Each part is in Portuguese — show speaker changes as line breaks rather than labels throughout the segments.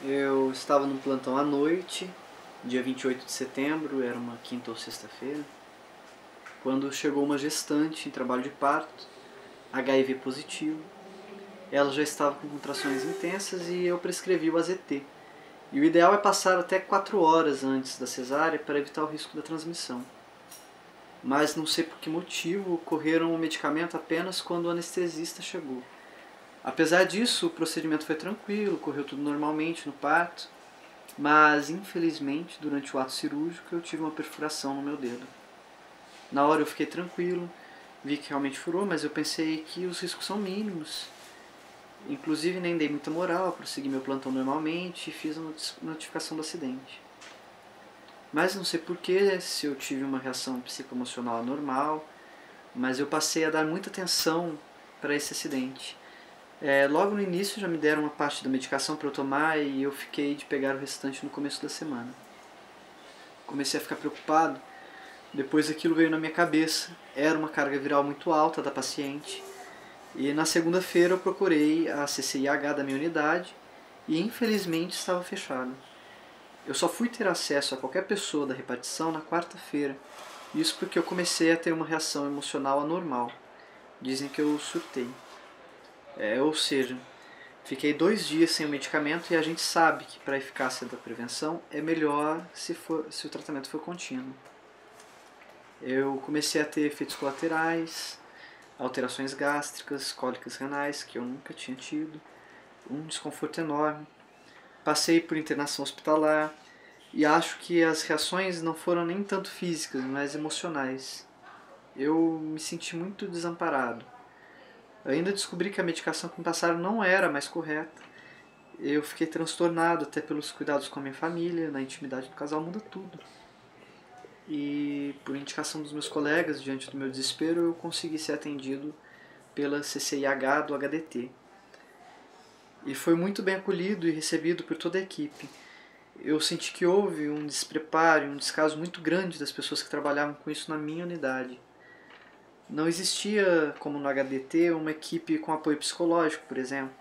Eu estava num plantão à noite, dia 28 de setembro, era uma quinta ou sexta-feira, quando chegou uma gestante em trabalho de parto, HIV positivo. Ela já estava com contrações intensas e eu prescrevi o AZT. E o ideal é passar até 4 horas antes da cesárea para evitar o risco da transmissão. Mas não sei por que motivo correram o medicamento apenas quando o anestesista chegou. Apesar disso, o procedimento foi tranquilo, correu tudo normalmente no parto, mas infelizmente durante o ato cirúrgico eu tive uma perfuração no meu dedo. Na hora eu fiquei tranquilo, vi que realmente furou, mas eu pensei que os riscos são mínimos. Inclusive nem dei muita moral, prossegui meu plantão normalmente e fiz a notificação do acidente. Mas não sei porquê, se eu tive uma reação psicoemocional anormal, mas eu passei a dar muita atenção para esse acidente. Logo no início já me deram uma parte da medicação para eu tomar e eu fiquei de pegar o restante no começo da semana. Comecei a ficar preocupado, depois aquilo veio na minha cabeça, era uma carga viral muito alta da paciente. E na segunda-feira eu procurei a CCIH da minha unidade e infelizmente estava fechada. Eu só fui ter acesso a qualquer pessoa da repartição na quarta-feira, isso porque eu comecei a ter uma reação emocional anormal. Dizem que eu surtei. Ou seja, fiquei 2 dias sem o medicamento e a gente sabe que para a eficácia da prevenção é melhor se o tratamento for contínuo. Eu comecei a ter efeitos colaterais, alterações gástricas, cólicas renais, que eu nunca tinha tido, um desconforto enorme. Passei por internação hospitalar e acho que as reações não foram nem tanto físicas, mas emocionais. Eu me senti muito desamparado. Ainda descobri que a medicação que me passaram não era a mais correta. Eu fiquei transtornado até pelos cuidados com a minha família, na intimidade do casal muda tudo. E por indicação dos meus colegas, diante do meu desespero, eu consegui ser atendido pela CCIH do HDT. E foi muito bem acolhido e recebido por toda a equipe. Eu senti que houve um despreparo, um descaso muito grande das pessoas que trabalhavam com isso na minha unidade. Não existia, como no HDT, uma equipe com apoio psicológico, por exemplo.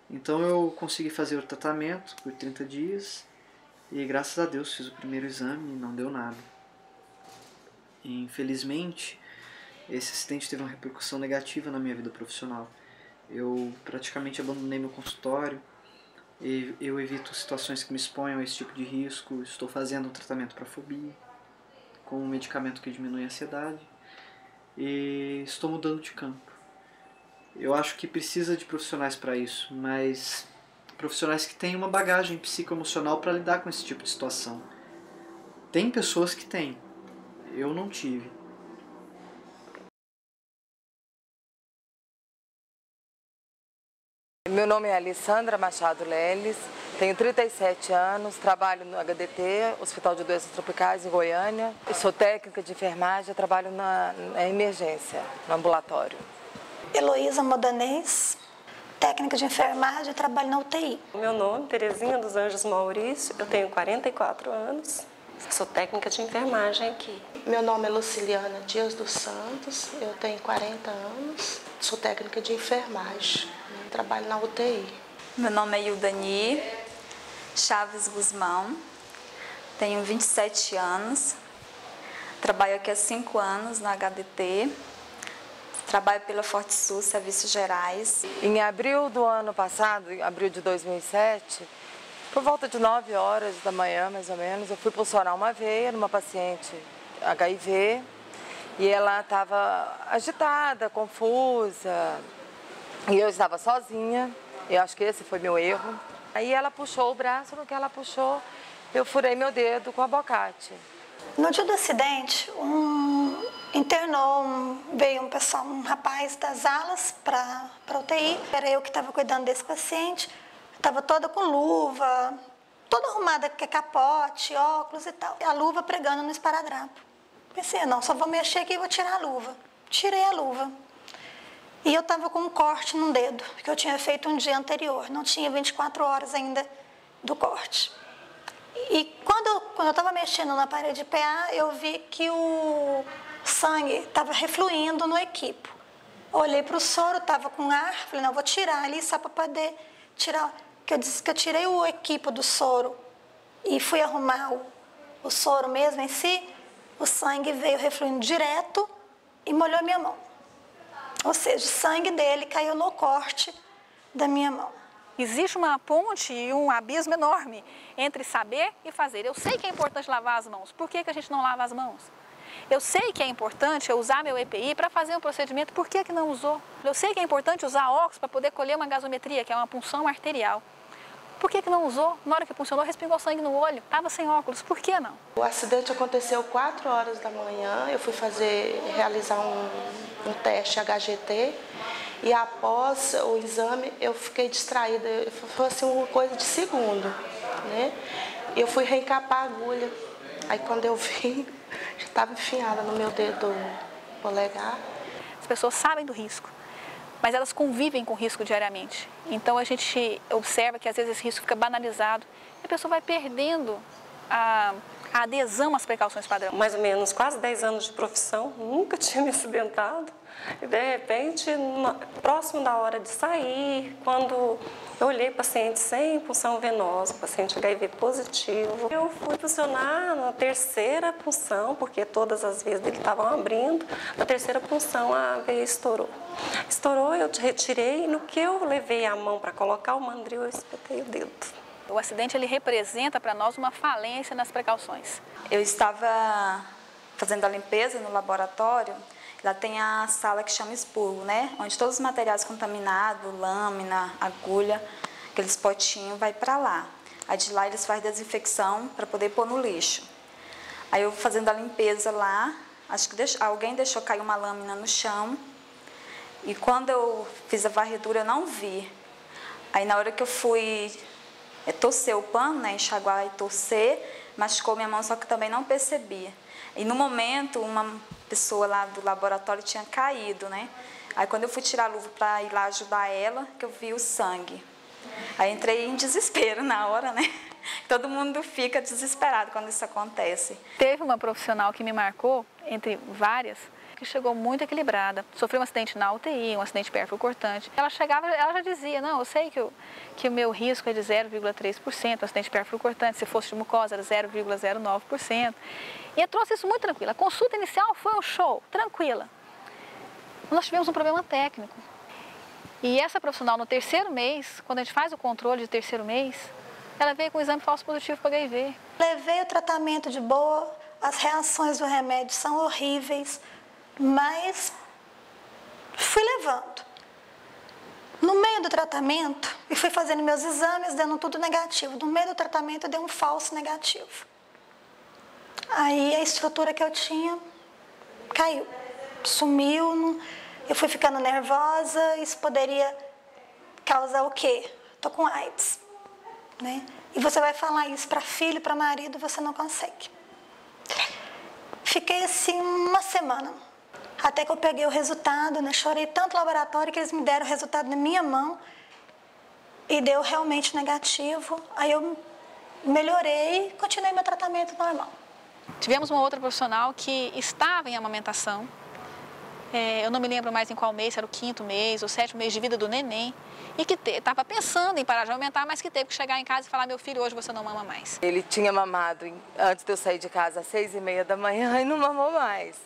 Então eu consegui fazer o tratamento por 30 dias e graças a Deus fiz o primeiro exame e não deu nada. E, infelizmente, esse acidente teve uma repercussão negativa na minha vida profissional. Eu praticamente abandonei meu consultório, eu evito situações que me exponham a esse tipo de risco, estou fazendo um tratamento para fobia, com um medicamento que diminui a ansiedade, e estou mudando de campo. Eu acho que precisa de profissionais para isso, mas profissionais que tenham uma bagagem psicoemocional para lidar com esse tipo de situação. Tem pessoas que têm, eu não tive.
Meu nome é Alessandra Machado Leles, tenho 37 anos, trabalho no HDT, Hospital de Doenças Tropicais, em Goiânia. Eu sou técnica de enfermagem, trabalho na emergência, no ambulatório.
Heloísa Modanês, técnica de enfermagem, trabalho na UTI.
Meu nome é Terezinha dos Anjos Maurício, eu tenho 44 anos, sou técnica de enfermagem aqui.
Meu nome é Luciliana Dias dos Santos, eu tenho 40 anos, sou técnica de enfermagem, trabalho na UTI.
Meu nome é Ildani Chaves Guzmão, tenho 27 anos, trabalho aqui há 5 anos na HDT, trabalho pela ForteSul, Serviços Gerais.
Em abril do ano passado, em abril de 2007, por volta de 9 horas da manhã, mais ou menos, eu fui pulsionar uma veia numa paciente HIV e ela estava agitada, confusa, e eu estava sozinha, eu acho que esse foi meu erro. Aí ela puxou o braço, no que ela puxou, eu furei meu dedo com abacate.
No dia do acidente, veio um rapaz das alas para UTI. Era eu que estava cuidando desse paciente, estava toda com luva, toda arrumada, com capote, óculos e tal. A luva pregando no esparadrapo. Pensei, não, só vou mexer aqui e vou tirar a luva. Tirei a luva. E eu estava com um corte no dedo, que eu tinha feito um dia anterior. Não tinha 24 horas ainda do corte. E quando eu estava mexendo na parede de PA, eu vi que o sangue estava refluindo no equipo. Olhei para o soro, estava com ar, falei, não, vou tirar ali só para poder tirar. que eu tirei o equipo do soro e fui arrumar o soro mesmo em si, o sangue veio refluindo direto e molhou minha mão. Ou seja, o sangue dele caiu no corte da minha mão.
Existe uma ponte e um abismo enorme entre saber e fazer. Eu sei que é importante lavar as mãos. Por que a gente não lava as mãos? Eu sei que é importante eu usar meu EPI para fazer um procedimento. Por que não usou? Eu sei que é importante usar óculos para poder colher uma gasometria, que é uma punção arterial. Por que não usou? Na hora que funcionou, respingou sangue no olho. Estava sem óculos. Por que não?
O acidente aconteceu 4 horas da manhã. Eu fui realizar um teste HGT. E após o exame, eu fiquei distraída. Foi assim, uma coisa de segundo, né? Eu fui reencapar a agulha. Aí quando eu vi, já estava enfiada no meu dedo polegar.
As pessoas sabem do risco, mas elas convivem com o risco diariamente. Então a gente observa que às vezes esse risco fica banalizado e a pessoa vai perdendo a adesão às precauções padrão.
Mais ou menos quase 10 anos de profissão, nunca tinha me acidentado. E de repente, próximo da hora de sair, quando eu olhei paciente sem punção venosa, paciente HIV positivo, eu fui puncionar na terceira punção, porque todas as vezes dele estavam abrindo. Na terceira punção a veia estourou. Estourou, eu retirei e no que eu levei a mão para colocar o mandril, eu espetei o dedo.
O acidente ele representa para nós uma falência nas precauções.
Eu estava fazendo a limpeza no laboratório. Lá tem a sala que chama expurgo, né? Onde todos os materiais contaminados, lâmina, agulha, aqueles potinhos, vai para lá. Aí de lá eles fazem desinfecção para poder pôr no lixo. Aí eu fazendo a limpeza lá, acho que alguém deixou cair uma lâmina no chão. E quando eu fiz a varredura eu não vi. Aí na hora que eu fui torcer o pano, né? Enxaguar e torcer, machucou minha mão, só que também não percebi. E no momento, uma pessoa lá do laboratório tinha caído, né? Aí quando eu fui tirar a luva para ir lá ajudar ela, que eu vi o sangue. Aí entrei em desespero na hora, né? Todo mundo fica desesperado quando isso acontece.
Teve uma profissional que me marcou, entre várias, que chegou muito equilibrada. Sofreu um acidente na UTI, um acidente pérfuro-cortante. Ela chegava, ela já dizia, não, eu sei que o meu risco é de 0,3%, acidente pérfuro-cortante, se fosse de mucosa era 0,09%. E eu trouxe isso muito tranquila. A consulta inicial foi um show, tranquila. Nós tivemos um problema técnico. E essa profissional, no terceiro mês, quando a gente faz o controle de terceiro mês, ela veio com um exame falso positivo para HIV.
Levei o tratamento de boa, as reações do remédio são horríveis, mas fui levando. No meio do tratamento, e fui fazendo meus exames, dando tudo negativo. No meio do tratamento, eu dei um falso negativo. Aí a estrutura que eu tinha caiu, sumiu, eu fui ficando nervosa, isso poderia causar o quê? Tô com AIDS, né? E você vai falar isso para filho, para marido, você não consegue. Fiquei assim uma semana, até que eu peguei o resultado, né? Chorei tanto no laboratório que eles me deram o resultado na minha mão e deu realmente negativo. Aí eu melhorei e continuei meu tratamento normal.
Tivemos uma outra profissional que estava em amamentação. Eu não me lembro mais em qual mês, se era o 5º mês ou 7º mês de vida do neném. E que estava pensando em parar de aumentar, mas que teve que chegar em casa e falar, meu filho, hoje você não mama mais.
Ele tinha mamado antes de eu sair de casa às 6h30 da manhã e não mamou mais.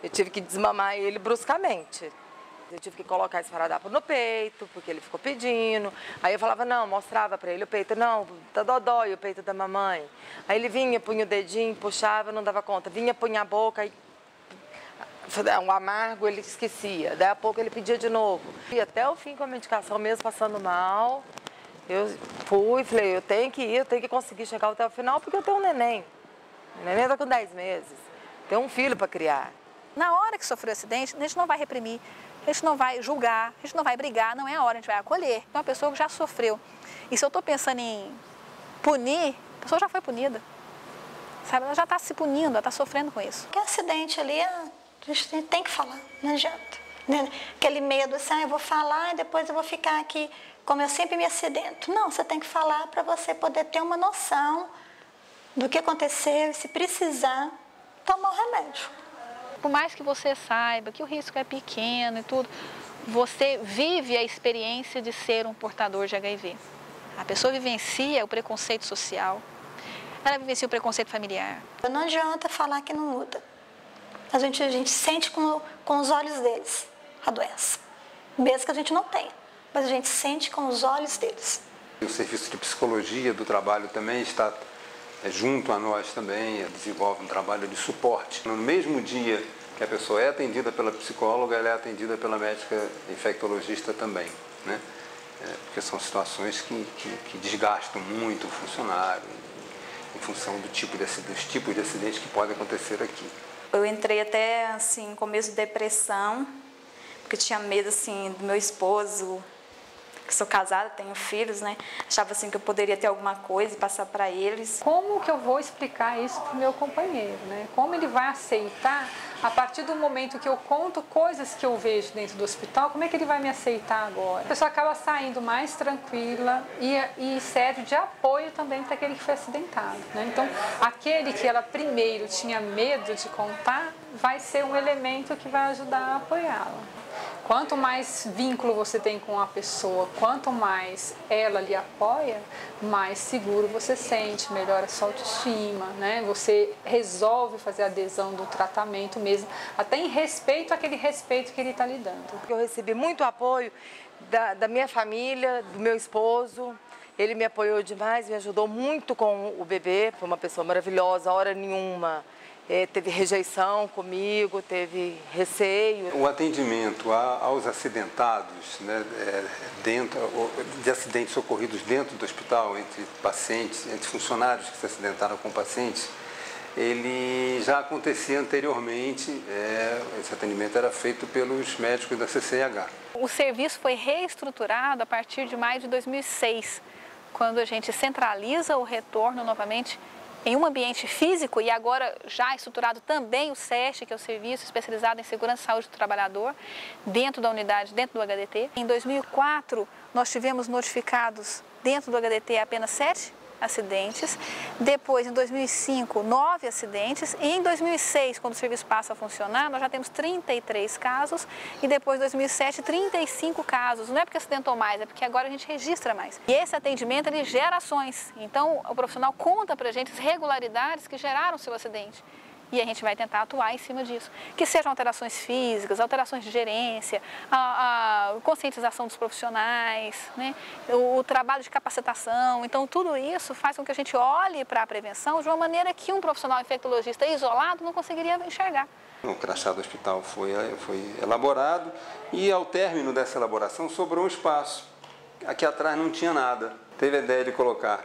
Eu tive que desmamar ele bruscamente. Eu tive que colocar esparadrapo no peito, porque ele ficou pedindo. Aí eu falava, não, mostrava pra ele o peito. Não, tá dodói o peito da mamãe. Aí ele vinha, punha o dedinho, puxava, não dava conta. Vinha, punha a boca, aí um amargo ele esquecia. Daí a pouco ele pedia de novo. E até o fim com a medicação, mesmo passando mal, eu fui, falei, eu tenho que ir, eu tenho que conseguir chegar até o final, porque eu tenho um neném. O neném tá com 10 meses. Tenho um filho para criar.
Na hora que sofreu o acidente, a gente não vai reprimir, a gente não vai julgar, a gente não vai brigar, não é a hora, a gente vai acolher. É uma pessoa que já sofreu. E se eu estou pensando em punir, a pessoa já foi punida. Sabe? Ela já está se punindo, ela está sofrendo com isso.
Que acidente ali, a gente tem que falar, não adianta. Né? Aquele medo assim, eu vou falar e depois eu vou ficar aqui como eu sempre me acidento. Não, você tem que falar para você poder ter uma noção do que aconteceu e se precisar, tomar o remédio.
Por mais que você saiba que o risco é pequeno e tudo, você vive a experiência de ser um portador de HIV. A pessoa vivencia o preconceito social, ela vivencia o preconceito familiar.
Não adianta falar que não muda. A gente sente com os olhos deles a doença, mesmo que a gente não tenha, mas a gente sente com os olhos deles.
O serviço de psicologia do trabalho também está junto a nós também, desenvolve um trabalho de suporte. No mesmo dia que a pessoa é atendida pela psicóloga, ela é atendida pela médica infectologista também, né? Porque são situações que desgastam muito o funcionário, em função dos tipos de acidentes que podem acontecer aqui.
Eu entrei até, assim, começo de depressão, porque tinha medo, assim, do meu esposo, que sou casada, tenho filhos, né? Achava, assim, que eu poderia ter alguma coisa e passar para eles.
Como que eu vou explicar isso para o meu companheiro, né? Como ele vai aceitar, a partir do momento que eu conto coisas que eu vejo dentro do hospital, como é que ele vai me aceitar agora? A pessoa acaba saindo mais tranquila e serve de apoio também para aquele que foi acidentado, né? Então, aquele que ela primeiro tinha medo de contar, vai ser um elemento que vai ajudar a apoiá-la. Quanto mais vínculo você tem com a pessoa, quanto mais ela lhe apoia, mais seguro você sente, melhora a sua autoestima, né? Você resolve fazer a adesão do tratamento mesmo, até em respeito àquele respeito que ele está lhe dando.
Eu recebi muito apoio da minha família, do meu esposo. Ele me apoiou demais, me ajudou muito com o bebê. Foi uma pessoa maravilhosa, hora nenhuma. Teve rejeição comigo, teve receio.
O atendimento aos acidentados, né, de acidentes ocorridos dentro do hospital, entre pacientes, entre funcionários que se acidentaram com pacientes, ele já acontecia anteriormente, esse atendimento era feito pelos médicos da CCIH.
O serviço foi reestruturado a partir de maio de 2006, quando a gente centraliza o retorno novamente em um ambiente físico e agora já estruturado também o SEST, que é o Serviço Especializado em Segurança e Saúde do Trabalhador, dentro da unidade, dentro do HDT. Em 2004, nós tivemos notificados dentro do HDT apenas 7 acidentes, depois em 2005, 9 acidentes e em 2006, quando o serviço passa a funcionar, nós já temos 33 casos e depois em 2007, 35 casos. Não é porque acidentou mais, é porque agora a gente registra mais. E esse atendimento, ele gera ações, então o profissional conta pra gente as regularidades que geraram o seu acidente. E a gente vai tentar atuar em cima disso. Que sejam alterações físicas, alterações de gerência, a conscientização dos profissionais, né? O trabalho de capacitação. Então, tudo isso faz com que a gente olhe para a prevenção de uma maneira que um profissional infectologista isolado não conseguiria enxergar.
O crachá do hospital foi elaborado e, ao término dessa elaboração, sobrou um espaço. Aqui atrás não tinha nada. Teve a ideia de colocar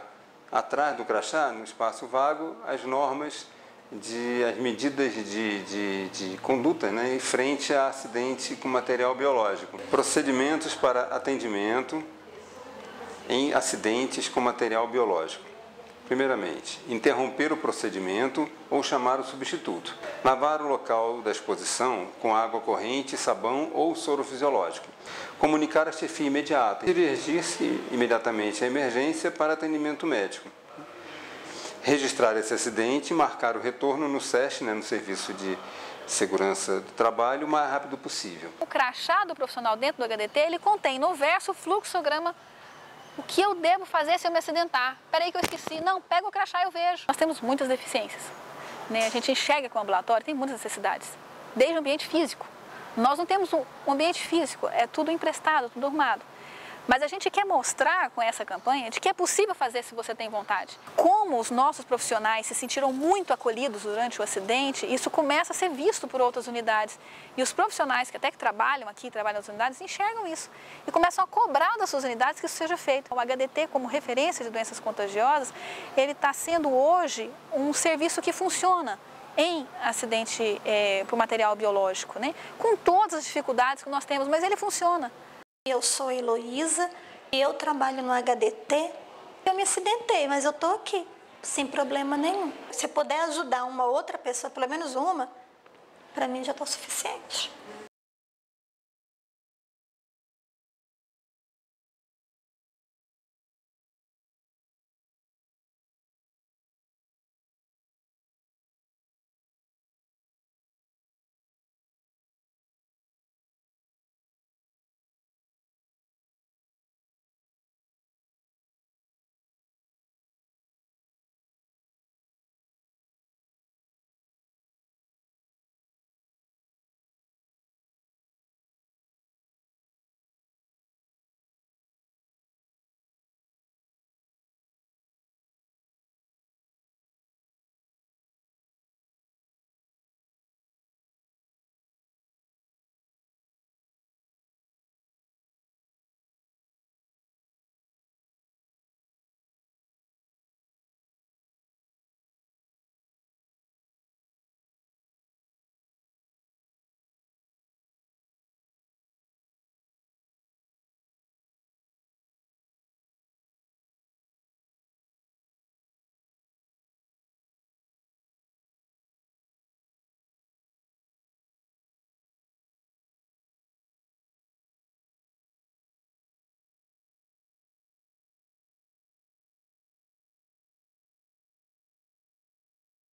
atrás do crachá, no espaço vago, as normas as medidas de conduta, né, em frente a acidente com material biológico. Procedimentos para atendimento em acidentes com material biológico. Primeiramente, interromper o procedimento ou chamar o substituto. Lavar o local da exposição com água corrente, sabão ou soro fisiológico. Comunicar a chefia imediata. Dirigir-se imediatamente à emergência para atendimento médico. Registrar esse acidente e marcar o retorno no SEST, né, no Serviço de Segurança do Trabalho, o mais rápido possível.
O crachá do profissional dentro do HDT, ele contém no verso o fluxograma. O que eu devo fazer se eu me acidentar? Peraí que eu esqueci. Não, pega o crachá e eu vejo. Nós temos muitas deficiências, né? A gente enxerga que o ambulatório tem muitas necessidades, desde o ambiente físico. Nós não temos um ambiente físico, é tudo emprestado, tudo arrumado. Mas a gente quer mostrar com essa campanha de que é possível fazer se você tem vontade. Como os nossos profissionais se sentiram muito acolhidos durante o acidente, isso começa a ser visto por outras unidades. E os profissionais que até que trabalham aqui, trabalham nas unidades, enxergam isso. E começam a cobrar das suas unidades que isso seja feito. O HDT, como referência de doenças contagiosas, ele está sendo hoje um serviço que funciona em acidente por material biológico, né? Com todas as dificuldades que nós temos, mas ele funciona.
Eu sou Heloísa e eu trabalho no HDT. Eu me acidentei, mas eu estou aqui, sem problema nenhum. Se eu puder ajudar uma outra pessoa, pelo menos uma, para mim já está suficiente.